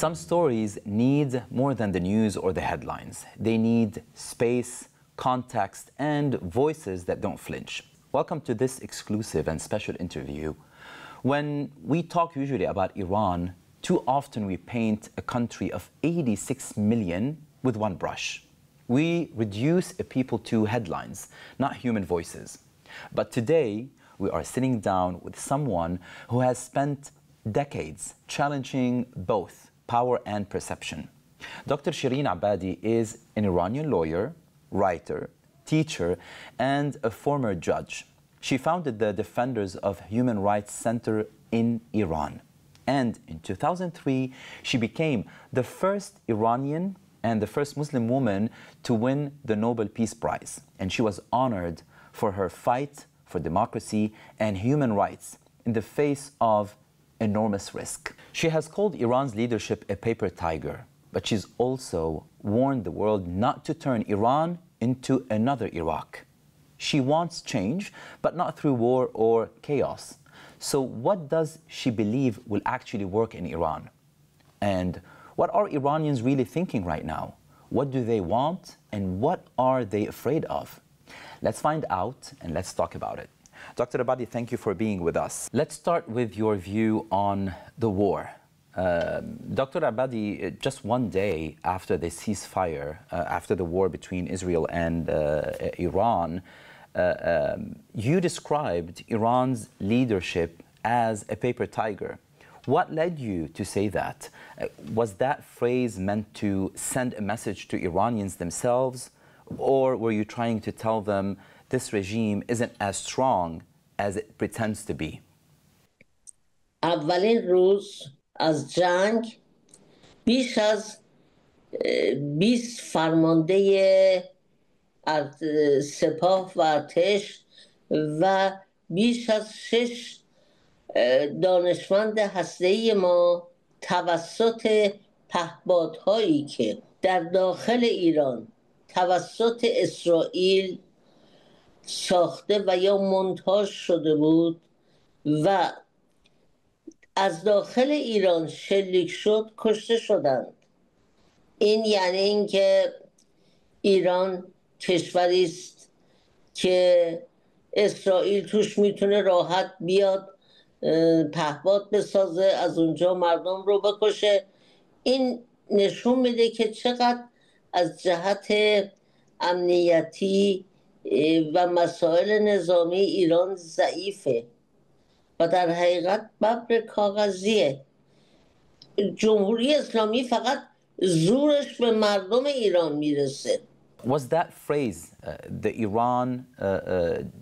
Some stories need more than the news or the headlines. They need space, context, and voices that don't flinch. Welcome to this exclusive and special interview. When we talk usually about Iran, too often we paint a country of 86 million with one brush. We reduce a people to headlines, not human voices. But today, we are sitting down with someone who has spent decades challenging both power and perception. Dr. Shireen Abadi is an Iranian lawyer, writer, teacher, and a former judge. She founded the Defenders of Human Rights Center in Iran. And in 2003, she became the first Iranian and the first Muslim woman to win the Nobel Peace Prize. And she was honored for her fight for democracy and human rights in the face of enormous risk. She has called Iran's leadership a paper tiger, but she's also warned the world not to turn Iran into another Iraq. She wants change, but not through war or chaos. So what does she believe will actually work in Iran? And what are Iranians really thinking right now? What do they want and what are they afraid of? Let's find out and let's talk about it. Dr. Abadi, thank you for being with us. Let's start with your view on the war. Dr. Abadi, just one day after the ceasefire, after the war between Israel and Iran, you described Iran's leadership as a paper tiger. What led you to say that? Was that phrase meant to send a message to Iranians themselves, or were you trying to tell them this regime isn't as strong as it pretends to be? اولین روز از جنگ بیش از 20 فرمانده سپاه و ارتش و بیش از 6 دانشمند هسته‌ای ما توسط پهپادهایی که در داخل ایران توسط اسرائیل ساخته و یا مونتاژ شده بود و از داخل ایران شلیک شد کشته شدند. این یعنی اینکه ایران کشوری است که اسرائیل توش میتونه راحت بیاد پهپاد بسازه، از اونجا مردم رو بکشه. این نشون میده که چقدر از جهت امنیتی و مسائل نظامی ایران ضعیفه و در حقیقت ببر کاغذیه. جمهوری اسلامی فقط زورش به مردم ایران میرسه. Was that phrase, the Iran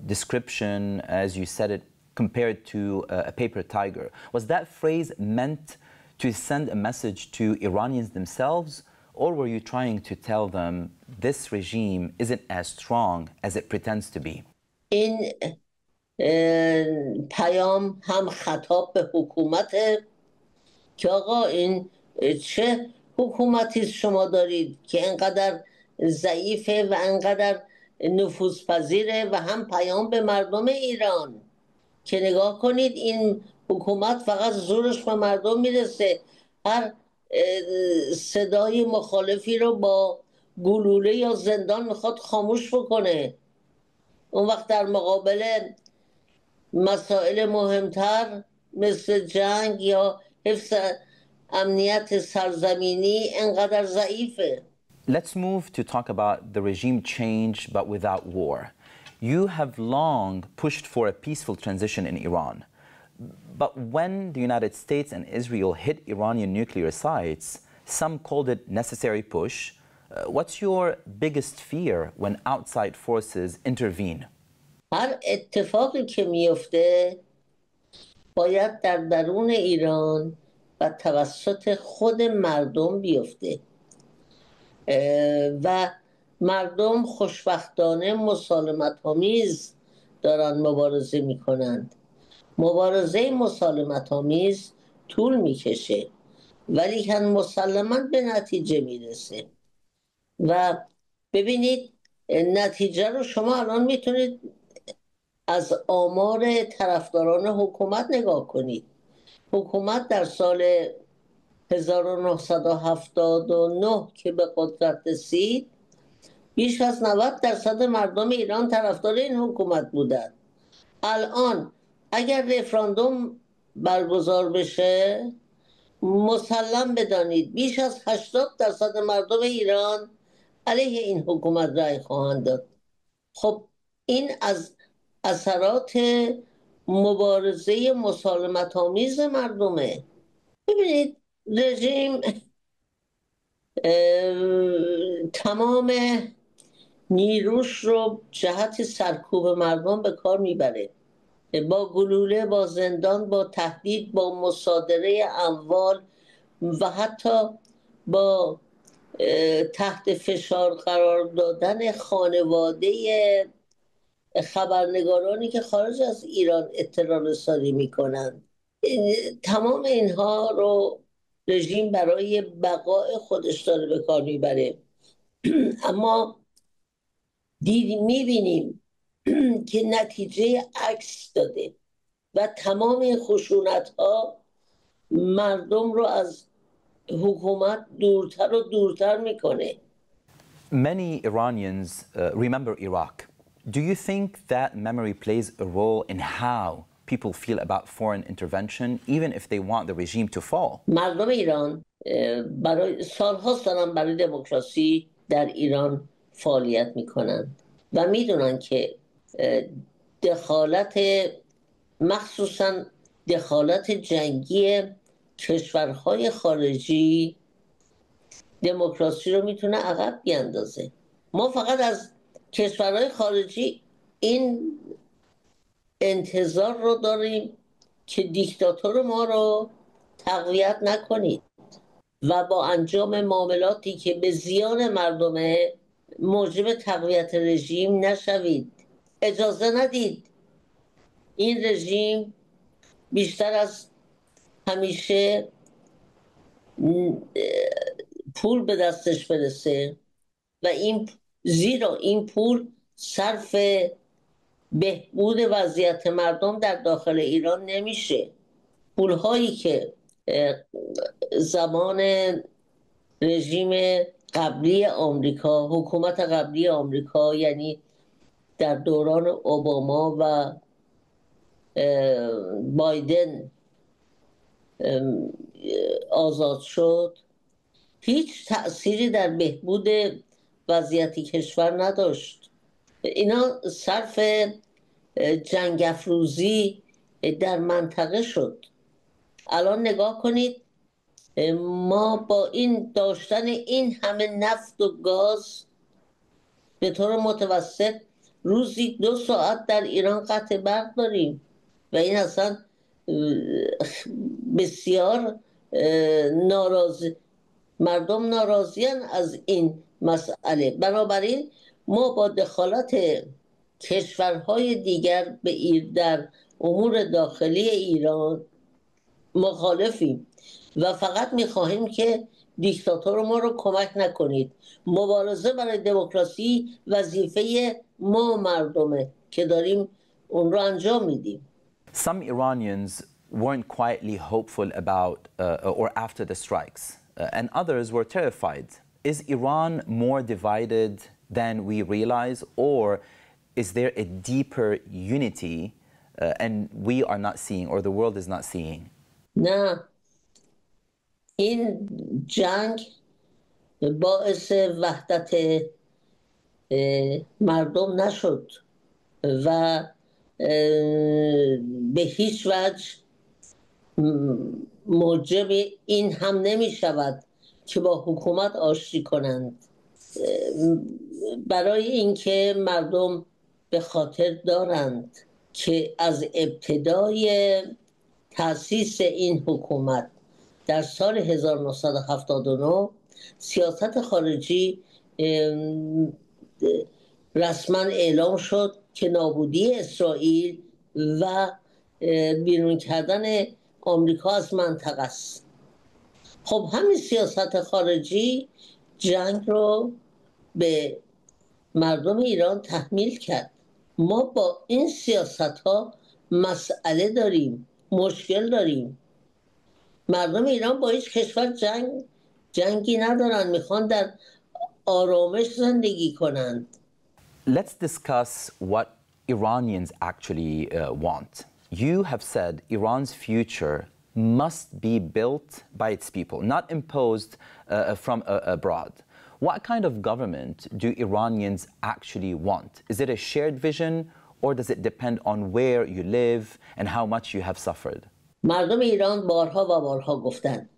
description, as you said it, compared to a paper tiger, was that phrase meant to send a message to Iranians themselves, or were you trying to tell them this regime isn't as strong as it pretends to be? این پیام هم خطاب به حکومت که آقا این چه حکومتی شما دارید که انقدر ضعیفه و انقدر نفوذپذیره، و هم پیام به مردم ایران که نگاه کنید این حکومت فقط زورش به مردم میرسه، هر صدای مخالفی رو با گلوله یا زندان میخواد خاموش بکنه. اون وقت در مقابل مسائل مهمتر مثل جنگ یا حفظ امنیت سرزمینی انقدر ضعیفه. Let's move to talk about the regime change but without war. You have long pushed for a peaceful transition in Iran. But when the United States and Israel hit Iranian nuclear sites, some called it necessary push. What's your biggest fear when outside forces intervene? هر اتفاقی که میفته باید در درون ایران و توسط خود مردم بیفته و مردم خوشبختانه مسالمت آمیز دارن مبارزه میکنند. مبارزه مسالمت آمیز طول میکشه ولی که مسلماً به نتیجه میرسه. و ببینید نتیجه رو شما الان میتونید از آمار طرفداران حکومت نگاه کنید. حکومت در سال 1979 که به قدرت رسید بیش از 90% مردم ایران طرفدار این حکومت بودند. الان اگر رفراندوم برگزار بشه مسلم بدانید بیش از 80% مردم ایران علیه این حکومت رأی خواهند داد. خب این از اثرات مبارزه مسالمت آمیز مردمه. ببینید رژیم تمام نیروش رو جهت سرکوب مردم به کار میبره، با گلوله، با زندان، با تهدید، با مصادره اموال و حتی با تحت فشار قرار دادن خانواده خبرنگارانی که خارج از ایران اطلاع رسانی میکنند. تمام اینها رو رژیم برای بقای خودش داره به کار میبره. اما میبینیم که نتیجه عکس داده و تمام این خشونت ها مردم رو از حکومت دورتر و دورتر میکنه. Many Iranians remember Iraq. Do you think that memory plays a role in how people feel about foreign intervention, even if they want the regime to fall? مردم ایران برای سالهاست دارن برای دموکراسی در ایران فعالیت میکنن و میدونن که دخالت، مخصوصا دخالت جنگی کشورهای خارجی دموکراسی رو میتونه عقب بیاندازه. ما فقط از کشورهای خارجی این انتظار رو داریم که دیکتاتور ما رو تقویت نکنید و با انجام معاملاتی که به زیان مردمه موجب تقویت رژیم نشوید. اجازه ندید این رژیم بیشتر از همیشه پول به دستش برسه و زیرا این پول صرف بهبود وضعیت مردم در داخل ایران نمیشه. پولهایی که زمان رژیم قبلی آمریکا، حکومت قبلی آمریکا، یعنی در دوران اوباما و بایدن آزاد شد، هیچ تأثیری در بهبود وضعیت کشور نداشت. اینا صرف جنگ افروزی در منطقه شد. الان نگاه کنید، ما با این داشتن این همه نفت و گاز به طور متوسط روزی 2 ساعت در ایران قطع برق داریم و این اصلا بسیار مردم ناراضیان از این مسئله. بنابراین ما با دخالت کشورهای دیگر در امور داخلی ایران مخالفیم و فقط میخواهیم که دیکتاتور ما رو کمک نکنید. مبارزه برای دموکراسی وظیفه ما مردمه که داریم اون رو انجام میدیم. Some Iranians weren't quietly hopeful about or after the strikes, and others were terrified. Is Iran more divided than we realize, or is there a deeper unity and we are not seeing, or the world is not seeing? نه، این جنگ باعث وحدت مردم نشد و به هیچ وجه موجب این هم نمی شود که با حکومت آشتی کنند. برای اینکه مردم به خاطر دارند که از ابتدای تأسیس این حکومت در سال 1979 سیاست خارجی رسما اعلام شد که نابودی اسرائیل و بیرون کردن آمریکا از منطقه است. خب همین سیاست خارجی جنگ رو به مردم ایران تحمیل کرد. ما با این سیاست ها مسئله داریم، مشکل داریم. مردم ایران با هیچ کشور جنگی ندارن، میخوان در آرامش زندگی کنند. Let's discuss what Iranians actually want. You have said Iran's future must be built by its people, not imposed from abroad. What kind of government do Iranians actually want? Is it a shared vision, or does it depend on where you live and how much you have suffered? مردم ایران بارها و بارها گفتند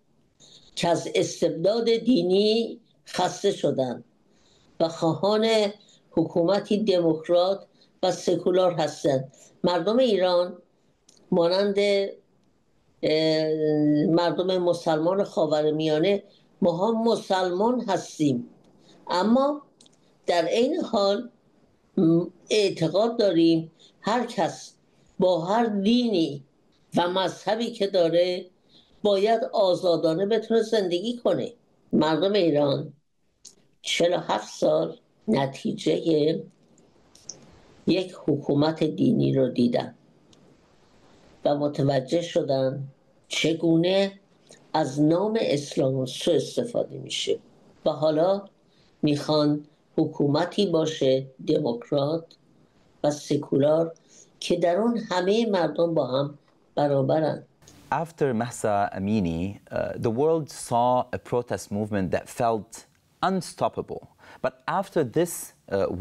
که از استبداد دینی خسته شدند و خواهان حکومتی دموکرات و سکولار هستند. مردم ایران مانند مردم مسلمان خاورمیانه ما هم مسلمان هستیم، اما در این حال اعتقاد داریم هر کس با هر دینی و مذهبی که داره باید آزادانه بتونه زندگی کنه. مردم ایران 47 سال نتیجه یک حکومت دینی رو دیدن و متوجه شدن چگونه از نام اسلام سوء استفاده میشه و حالا میخوان حکومتی باشه دموکرات و سکولار که در اون همه مردم با هم برابرن. After Mahsa Amini, the world saw a protest movement that felt unstoppable. But after this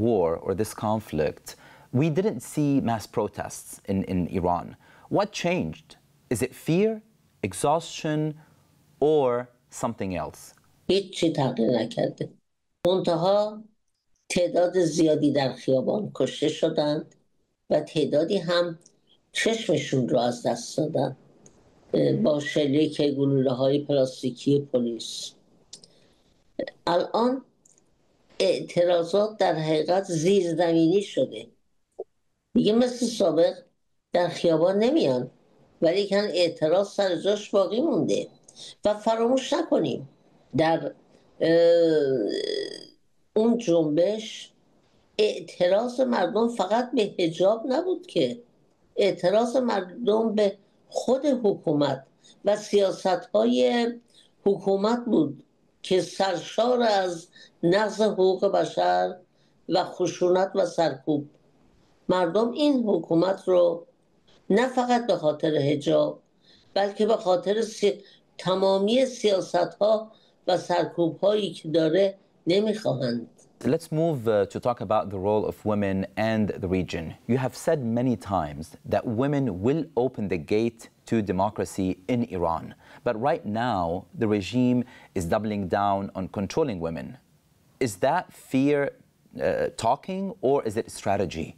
war or this conflict, we didn't see mass protests in Iran. What changed? Is it fear, exhaustion, or something else? هیچی تغییر نکرده. منتها تعداد زیادی در خیابان کشته شدند و تعدادی هم چشمشون رو از دست دادن با شلیک گلوله‌های پلاستیکی پلیس. الان اعتراضات در حقیقت زیرزمینی شده، دیگه مثل سابق در خیابان نمیان، ولی کن اعتراض سر جاش باقی مونده. و فراموش نکنیم در اون جنبش اعتراض مردم فقط به حجاب نبود، که اعتراض مردم به خود حکومت و سیاست‌های حکومت بود که سرشار از نقض حقوق بشر و خشونت و سرکوب. مردم این حکومت رو نه فقط به خاطر حجاب بلکه به خاطر تمامی سیاست‌ها و سرکوب‌هایی که داره نمیخواهند. Let's move to talk about the role of women and the region. You have said many times that women will open the gate to democracy in Iran. But right now, the regime is doubling down on controlling women. Is that fear talking, or is it strategy?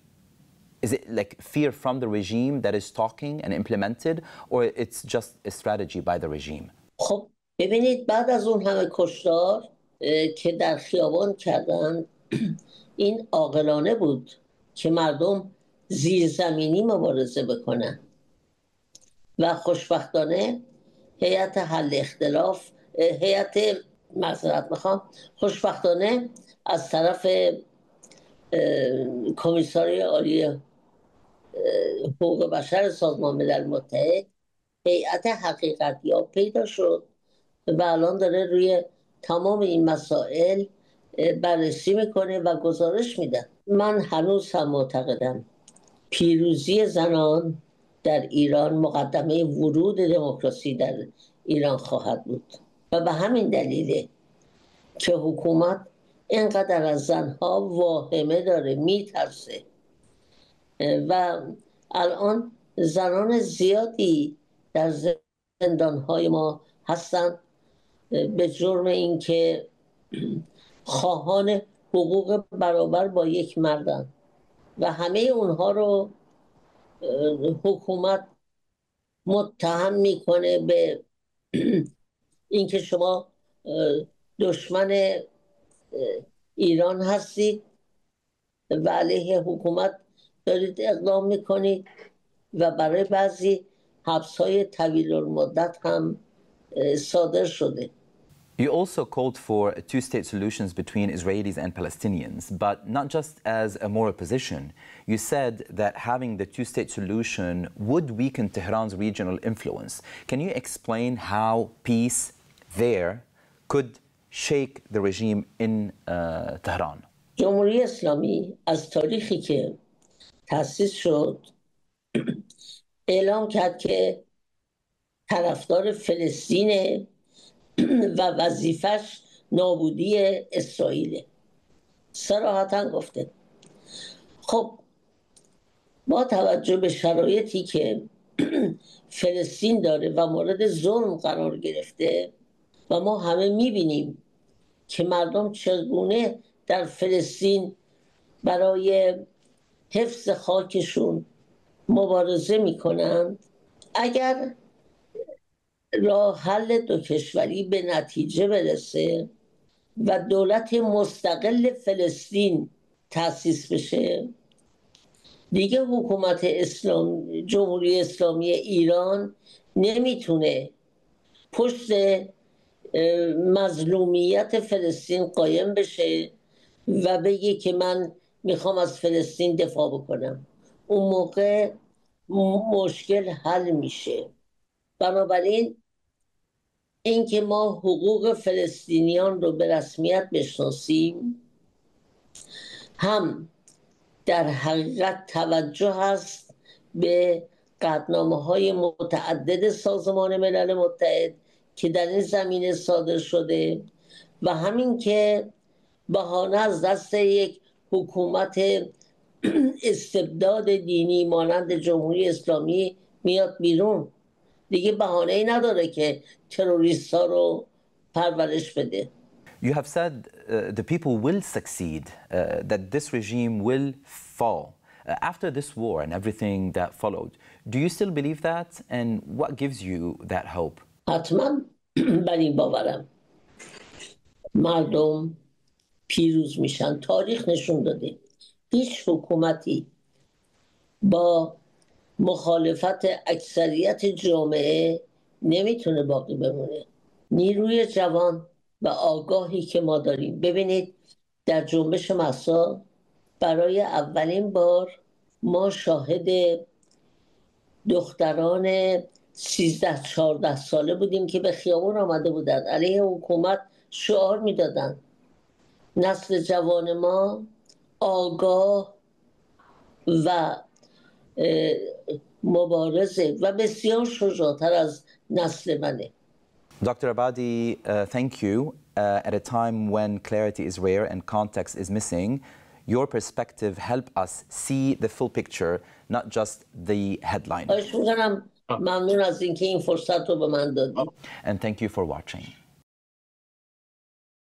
Is it like fear from the regime that is talking and implemented, or it's just a strategy by the regime? خب ببینید، بعد از اون همه کشتار که در خیابان کردن، این عاقلانه بود که مردم زیرزمینی مبارزه بکنن و خوشبختانه هیئت حل اختلاف، خوشبختانه از طرف کمیساری عالی حقوق بشر سازمان ملل متحد هیئت حقیقتیاب پیدا شد و الان داره روی تمام این مسائل بررسی میکنه و گزارش میده. من هنوز هم معتقدم پیروزی زنان در ایران مقدمه ورود دموکراسی در ایران خواهد بود و به همین دلیله که حکومت اینقدر از زنها واهمه داره، میترسه و الان زنان زیادی در زندانهای ما هستن به جرم اینکه خواهان حقوق برابر با یک مردن و همه اونها رو حکومت متهم میکنه به اینکه شما دشمن ایران هستید و علیه حکومت دارید اقدام میکنید و برای بعضی حبس‌های طویل المدت هم صادر شده. You also called for two-state solutions between Israelis and Palestinians, but not just as a moral position. You said that having the two-state solution would weaken Tehran's regional influence. Can you explain how peace there could shake the regime in Tehran? جمهوری اسلامی از تاریخی که تأسیس شد اعلام کرد که طرفدار فلسطینه و وظیفش نابودی اسرائیل. صراحتا گفته. خب با توجه به شرایطی که فلسطین داره و مورد ظلم قرار گرفته و ما همه میبینیم که مردم چگونه در فلسطین برای حفظ خاکشون مبارزه میکنند، اگر راه حل دو کشوری به نتیجه برسه و دولت مستقل فلسطین تأسیس بشه، دیگه حکومت جمهوری اسلامی ایران نمیتونه پشت مظلومیت فلسطین قایم بشه و بگه که من میخوام از فلسطین دفاع بکنم. اون موقع مشکل حل میشه. بنابراین اینکه ما حقوق فلسطینیان رو به رسمیت بشناسیم هم در حقیقت توجه هست به قطعنامه‌های متعدد سازمان ملل متحد که در این زمینه صادر شده و همین که بهانه از دست یک حکومت استبداد دینی مانند جمهوری اسلامی میاد بیرون، دیگه بهانه‌ای نداره که تروریست‌ها رو پرورش بده. You have said the people will succeed, that this regime will fall. After this war and everything that followed, do you still believe that? And what gives you that hope? حتما بر این باورم. مردم پیروز میشن. تاریخ نشون داده هیچ حکومتی با مخالفت اکثریت جامعه نمیتونه باقی بمونه. نیروی جوان و آگاهی که ما داریم، ببینید در جنبش مهسا برای اولین بار ما شاهد دختران 13-14 ساله بودیم که به خیابون آمده بودند علیه حکومت شعار میدادند. نسل جوان ما آگاه و مبارزه و بسیار شجاعتر از نسل منه. Dr. Abadi, thank you. At a time when clarity is rare and context is missing, your perspective help us see the full picture, not just the headline. خواهش می‌کنم. ممنون از اینکه این فرصت رو به من دادید. And thank you for watching.